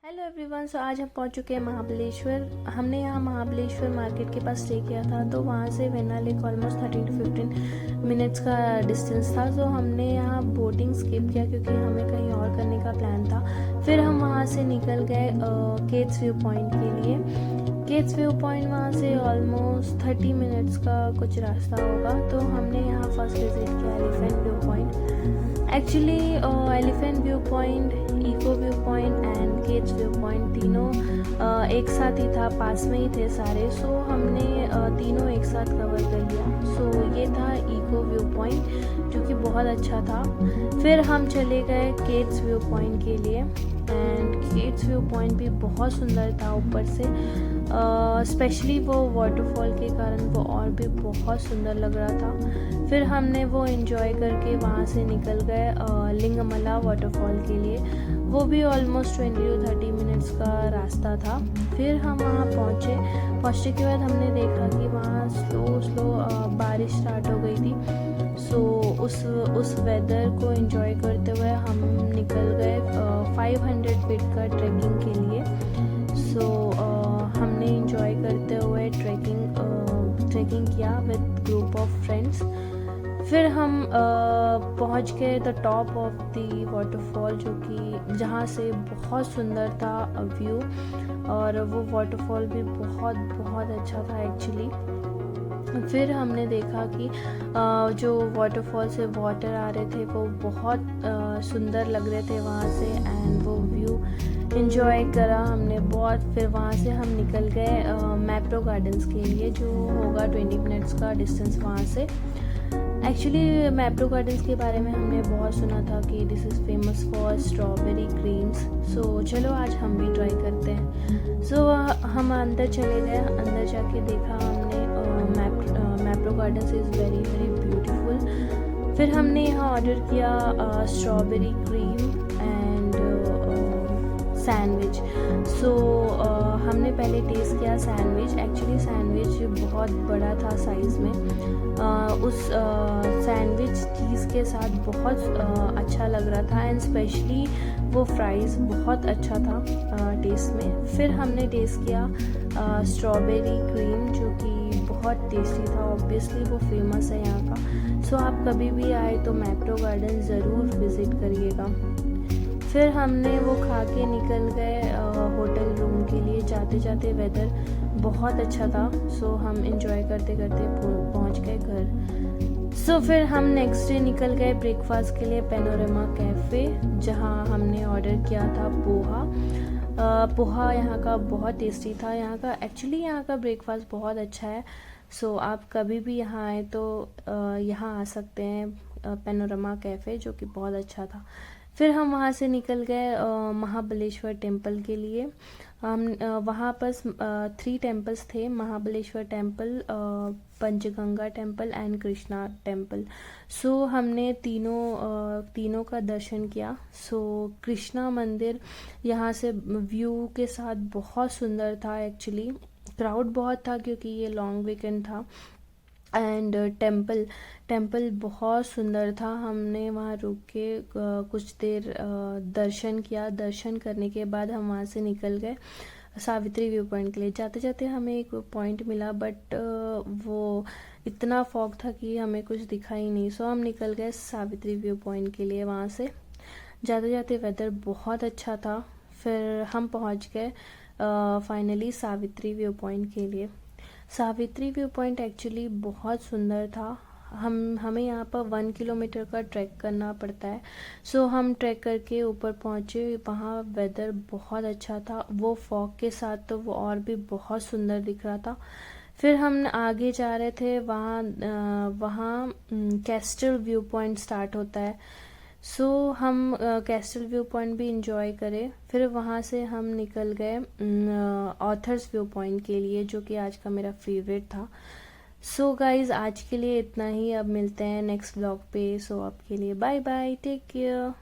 Hello everyone. सो आज हम पहुंच चुके हैं महाबलेश्वर। हमने यहाँ महाबलेश्वर मार्केट के पास स्टे किया था, तो वहाँ से vena lake almost 13 to 15 minutes का डिस्टेंस था। तो हमने यहाँ बोटिंग स्किप किया क्योंकि हमें कहीं और करने का प्लान था। फिर हम वहाँ से निकल गए केट्स व्यू पॉइंट के लिए। केट्स व्यू पॉइंट वहाँ से ऑलमोस्ट 30 मिनट्स का कुछ रास्ता होगा। तो हमने यहाँ फर्स्ट विजिट किया elephant view point. Actually elephant view point, echo view point and Kate's view point तीनों एक साथ ही था, पास में ही थे सारे। सो हमने तीनों एक साथ कवर कर लिया। सो ये था इको व्यू पॉइंट जो कि बहुत अच्छा था। फिर हम चले गए केट्स व्यू पॉइंट के लिए एंड केट्स व्यू पॉइंट भी बहुत सुंदर था ऊपर से। स्पेशली वो वाटरफॉल के कारण वो और भी बहुत सुंदर लग रहा था। फिर हमने वो एंजॉय करके वहाँ से निकल गए लिंगमला वाटरफॉल के लिए। वो भी ऑलमोस्ट 20 to 30 मिनट्स का रास्ता था। फिर हम वहाँ पहुँचने के बाद हमने देखा कि वहाँ स्लो बारिश स्टार्ट हो गई थी। सो उस वेदर को एंजॉय करते हुए हम निकल गए 500 फीट का ट्रैकिंग के लिए। सो हमने एंजॉय करते हुए ट्रैकिंग किया विद ग्रुप ऑफ फ्रेंड्स। फिर हम पहुंच गए the top of the waterfall, जो कि जहाँ से बहुत सुंदर था व्यू, और वो वाटरफॉल भी बहुत बहुत अच्छा था एक्चुअली। फिर हमने देखा कि जो वाटरफॉल से वाटर आ रहे थे वो बहुत सुंदर लग रहे थे वहाँ से, एंड वो व्यू एंजॉय करा हमने बहुत। फिर वहाँ से हम निकल गए मैप्रो गार्डन्स के लिए, जो होगा 20 मिनट्स का डिस्टेंस वहाँ से। एक्चुअली मैप्रो गार्डन्स के बारे में हमने बहुत सुना था कि this is famous for strawberry creams. So चलो आज हम भी ट्राई करते हैं। सो हम अंदर चले गए। अंदर जाके देखा हमने Mapro gardens is very very beautiful. फिर हमने यहाँ ऑर्डर किया स्ट्रॉबेरी क्रीम एंड सैंडविच। सो हमने पहले टेस्ट किया सैंडविच। एक्चुअली सैंडविच बहुत बड़ा था साइज़ में। उस सैंडविच चीज़ के साथ बहुत अच्छा लग रहा था, एंड स्पेशली वो फ्राइज़ बहुत अच्छा था टेस्ट में। फिर हमने टेस्ट किया स्ट्रॉबेरी क्रीम, जो कि बहुत टेस्टी था। ऑब्वियसली वो फेमस है यहाँ का। सो आप कभी भी आए तो मैप्रो गार्डन ज़रूर विज़िट करिएगा। फिर हमने वो खा के निकल गए होटल रूम के लिए। जाते जाते वेदर बहुत अच्छा था, सो हम एंजॉय करते करते पहुंच गए घर। सो फिर हम नेक्स्ट डे निकल गए ब्रेकफास्ट के लिए पैनोरमा कैफ़े, जहां हमने ऑर्डर किया था पोहा यहाँ का बहुत टेस्टी था। यहाँ का ब्रेकफास्ट बहुत अच्छा है। सो आप कभी भी यहाँ आए तो यहाँ आ सकते हैं पैनोरमा कैफ़े, जो कि बहुत अच्छा था। फिर हम वहाँ से निकल गए महाबलेश्वर टेम्पल के लिए। हम वहाँ पर 3 टेम्पल्स थे, Mahabaleshwar temple, Panchganga temple and Krishna temple. So हमने तीनों का दर्शन किया। सो कृष्णा मंदिर यहाँ से व्यू के साथ बहुत सुंदर था। एक्चुअली क्राउड बहुत था क्योंकि ये लॉन्ग वीकेंड था। एंड टेम्पल बहुत सुंदर था। हमने वहाँ रुक के कुछ देर दर्शन किया। दर्शन करने के बाद हम वहाँ से निकल गए सावित्री व्यू पॉइंट के लिए। जाते जाते हमें एक पॉइंट मिला, बट वो इतना फॉग था कि हमें कुछ दिखा ही नहीं। सो हम निकल गए सावित्री व्यू पॉइंट के लिए। वहाँ से जाते जाते वेदर बहुत अच्छा था। फिर हम पहुँच गए फाइनली सावित्री व्यू पॉइंट के लिए। सावित्री व्यू पॉइंट एक्चुअली बहुत सुंदर था। हमें यहाँ पर 1 किलोमीटर का ट्रैक करना पड़ता है। सो हम ट्रैक करके ऊपर पहुँचे। वहाँ वेदर बहुत अच्छा था। वो फॉग के साथ तो वो और भी बहुत सुंदर दिख रहा था। फिर हम आगे जा रहे थे। वहाँ कैस्टल व्यू पॉइंट स्टार्ट होता है। सो हम कैस्टल व्यू पॉइंट भी इंजॉय करें। फिर वहाँ से हम निकल गए ऑथर्स व्यू पॉइंट के लिए, जो कि आज का मेरा फेवरेट था। सो गाइज आज के लिए इतना ही। अब मिलते हैं नेक्स्ट ब्लॉग पे। सो आपके लिए बाय बाय, टेक केयर।